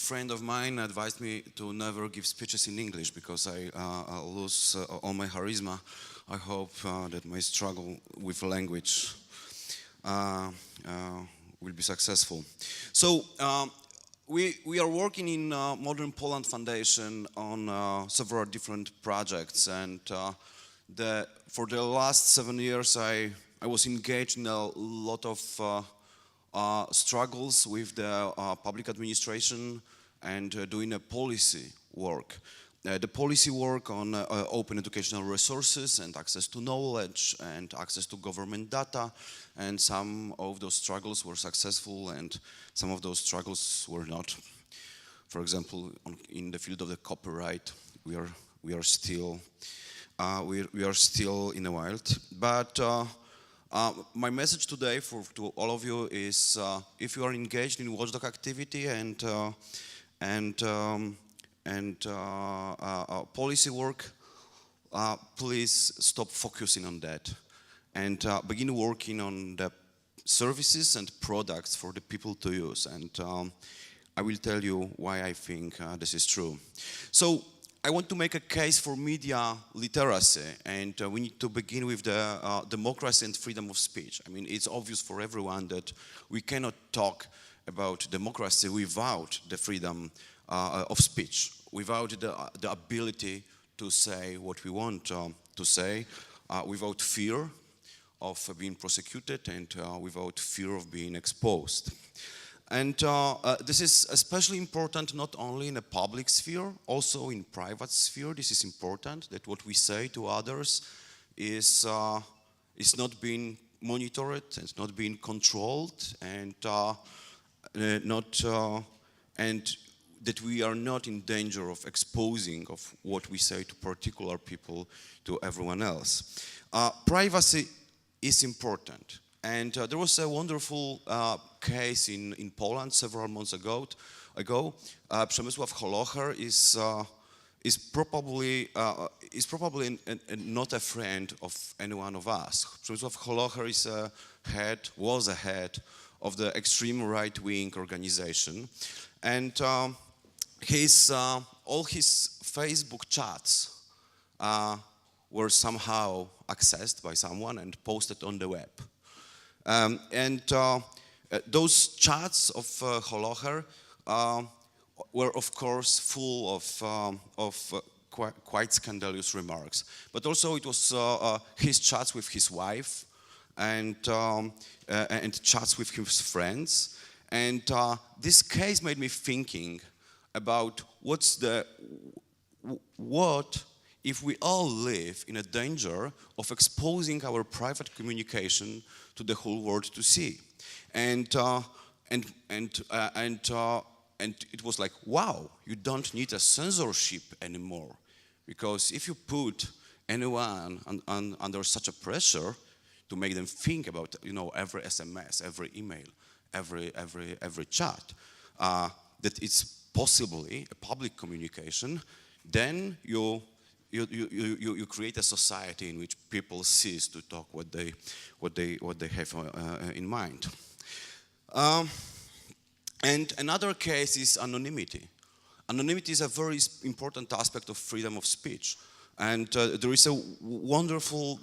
friend of mine advised me to never give speeches in English because I'll lose all my charisma. I hope that my struggle with language will be successful. So we are working in Modern Poland Foundation on several different projects, and for the last 7 years I was engaged in a lot of struggles with the public administration and doing a policy work. The policy work on open educational resources and access to knowledge and access to government data, and some of those struggles were successful and some of those struggles were not. For example, in the field of the copyright, we are still in the wild. But my message today to all of you is, if you are engaged in watchdog activity and policy work, please stop focusing on that and begin working on the services and products for the people to use. And I will tell you why I think this is true. So I want to make a case for media literacy, and we need to begin with the democracy and freedom of speech. I mean, it's obvious for everyone that we cannot talk about democracy without the freedom of speech, without the ability to say what we want to say, without fear of being prosecuted and without fear of being exposed. And this is especially important not only in a public sphere, also in private sphere. This is important, that what we say to others is not being monitored, it's not being controlled, and that we are not in danger of exposing of what we say to particular people to everyone else. Privacy is important. And there was a wonderful case in Poland several months ago. Przemysław Holocher is probably not a friend of any one of us. Przemysław Holocher was a head of the extreme right-wing organization, and all his Facebook chats were somehow accessed by someone and posted on the web. Those chats of Holocher were, of course, full of quite scandalous remarks. But also it was his chats with his wife and chats with his friends. And this case made me thinking about what if we all live in a danger of exposing our private communication to the whole world to see. And it was like, wow, you don't need a censorship anymore, because if you put anyone under such a pressure to make them think about, every SMS, every email, every chat, that it's possibly a public communication, then you create a society in which people cease to talk what they have in mind. And another case is anonymity. Anonymity is a very important aspect of freedom of speech. And there is a wonderful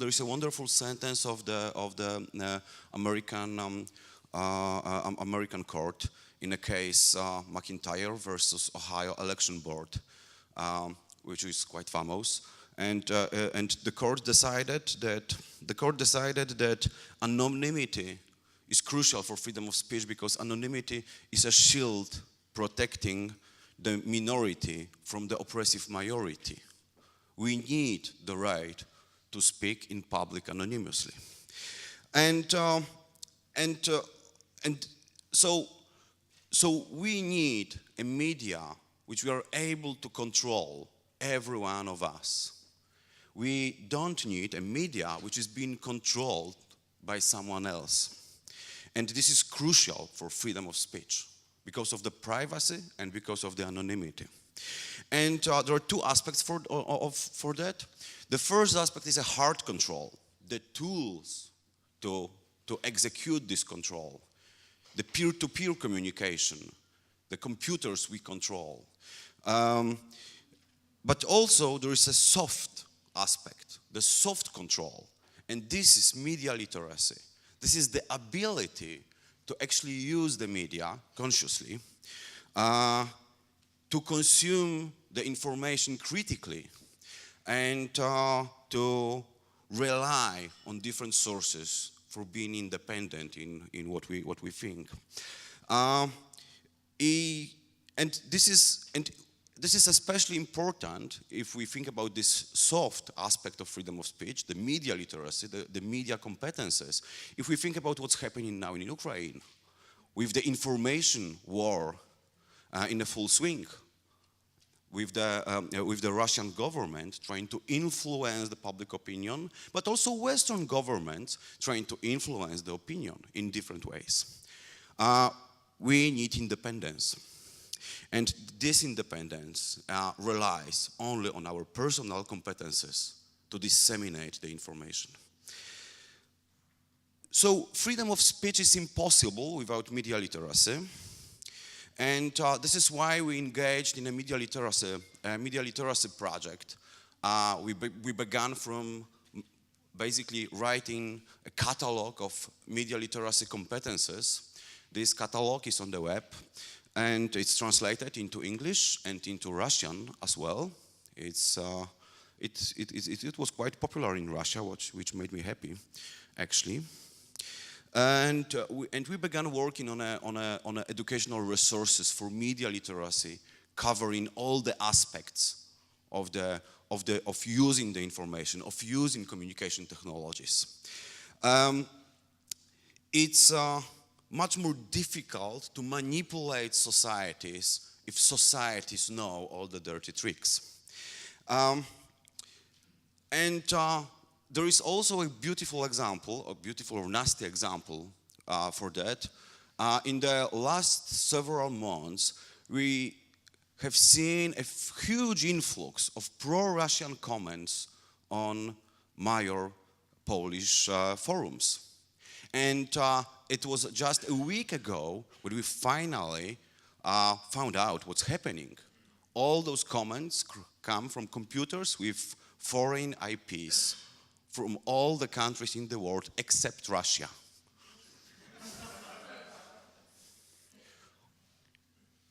sentence of the American court in a case McIntyre versus Ohio Election Board, which is quite famous, and the court decided that anonymity is crucial for freedom of speech, because anonymity is a shield protecting the minority from the oppressive majority. We need the right to speak in public anonymously, and so we need a media which we are able to control, every one of us. We don't need a media which is being controlled by someone else. And this is crucial for freedom of speech, because of the privacy and because of the anonymity. And there are two aspects for that. The first aspect is a hard control, the tools to execute this control, the peer-to-peer communication, the computers we control. But also there is a soft aspect, the soft control, and this is media literacy. This is the ability to actually use the media consciously, to consume the information critically, and to rely on different sources for being independent in what we think. And this is especially important if we think about this soft aspect of freedom of speech, the media literacy, the media competences. If we think about what's happening now in Ukraine, with the information war in a full swing, with the Russian government trying to influence the public opinion, but also Western governments trying to influence the opinion in different ways. We need independence. And this independence relies only on our personal competences to disseminate the information. So freedom of speech is impossible without media literacy. And this is why we engaged in a media literacy project. We began from basically writing a catalog of media literacy competences. This catalog is on the web, and it's translated into English and into Russian as well. It was quite popular in Russia, which made me happy, actually. And we began working on educational resources for media literacy, covering all the aspects of using the information, of using communication technologies. It's much more difficult to manipulate societies if societies know all the dirty tricks. There is also a beautiful example, a beautiful or nasty example for that. In the last several months, we have seen a huge influx of pro-Russian comments on major Polish forums. And it was just a week ago when we finally found out what's happening. All those comments come from computers with foreign IPs from all the countries in the world except Russia.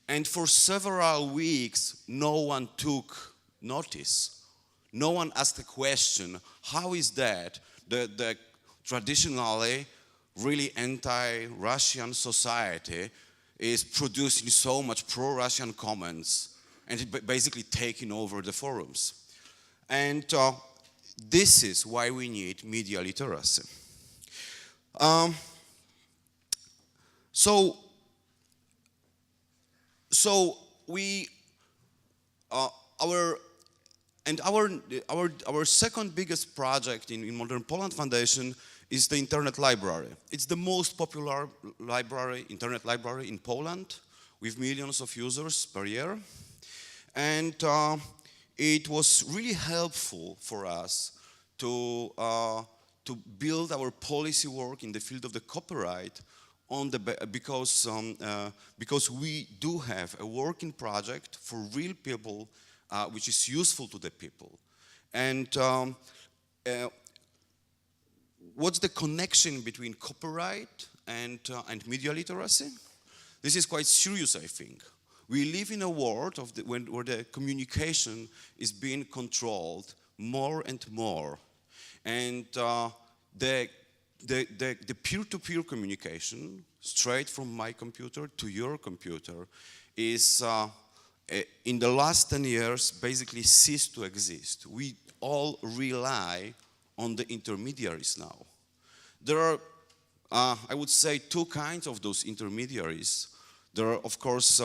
And for several weeks, no one took notice. No one asked the question, how is that the traditionally really anti-Russian society is producing so much pro-Russian comments and it basically taking over the forums? And this is why we need media literacy. Our second biggest project in Modern Poland Foundation is the Internet Library. It's the most popular internet library in Poland, with millions of users per year. And it was really helpful for us to build our policy work in the field of the copyright because we do have a working project for real people, which is useful to the people. And what's the connection between copyright and media literacy? This is quite serious, I think. We live in a world where the communication is being controlled more and more. And the peer-to-peer communication, straight from my computer to your computer, is in the last 10 years basically ceased to exist. We all rely on the intermediaries now. There are, I would say, two kinds of those intermediaries. There are, of course,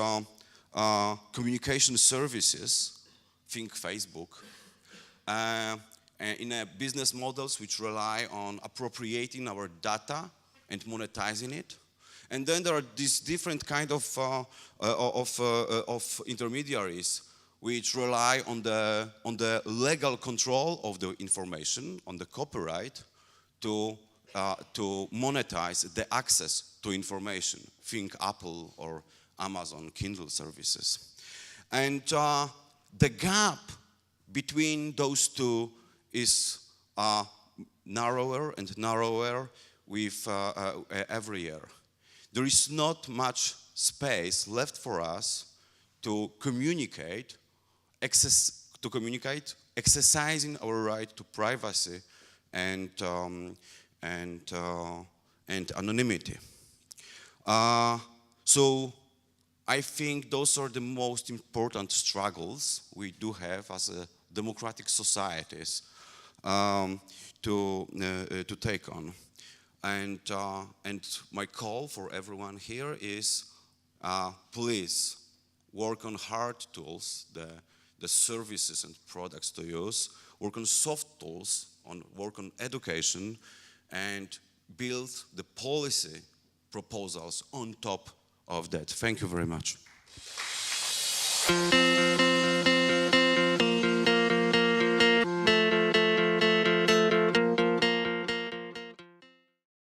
communication services, think Facebook, in business models which rely on appropriating our data and monetizing it. And then there are these different kind of intermediaries which rely on the legal control of the information, on the copyright, to monetize the access to information. Think Apple or Amazon Kindle services. And the gap between those two is narrower and narrower with every year. There is not much space left for us to communicate, exercising our right to privacy and anonymity. So I think those are the most important struggles we do have as a democratic societies to take on. And my call for everyone here is please work on hard tools, the services and products to use, work on soft tools, work on education, and build the policy proposals on top of that. Thank you very much.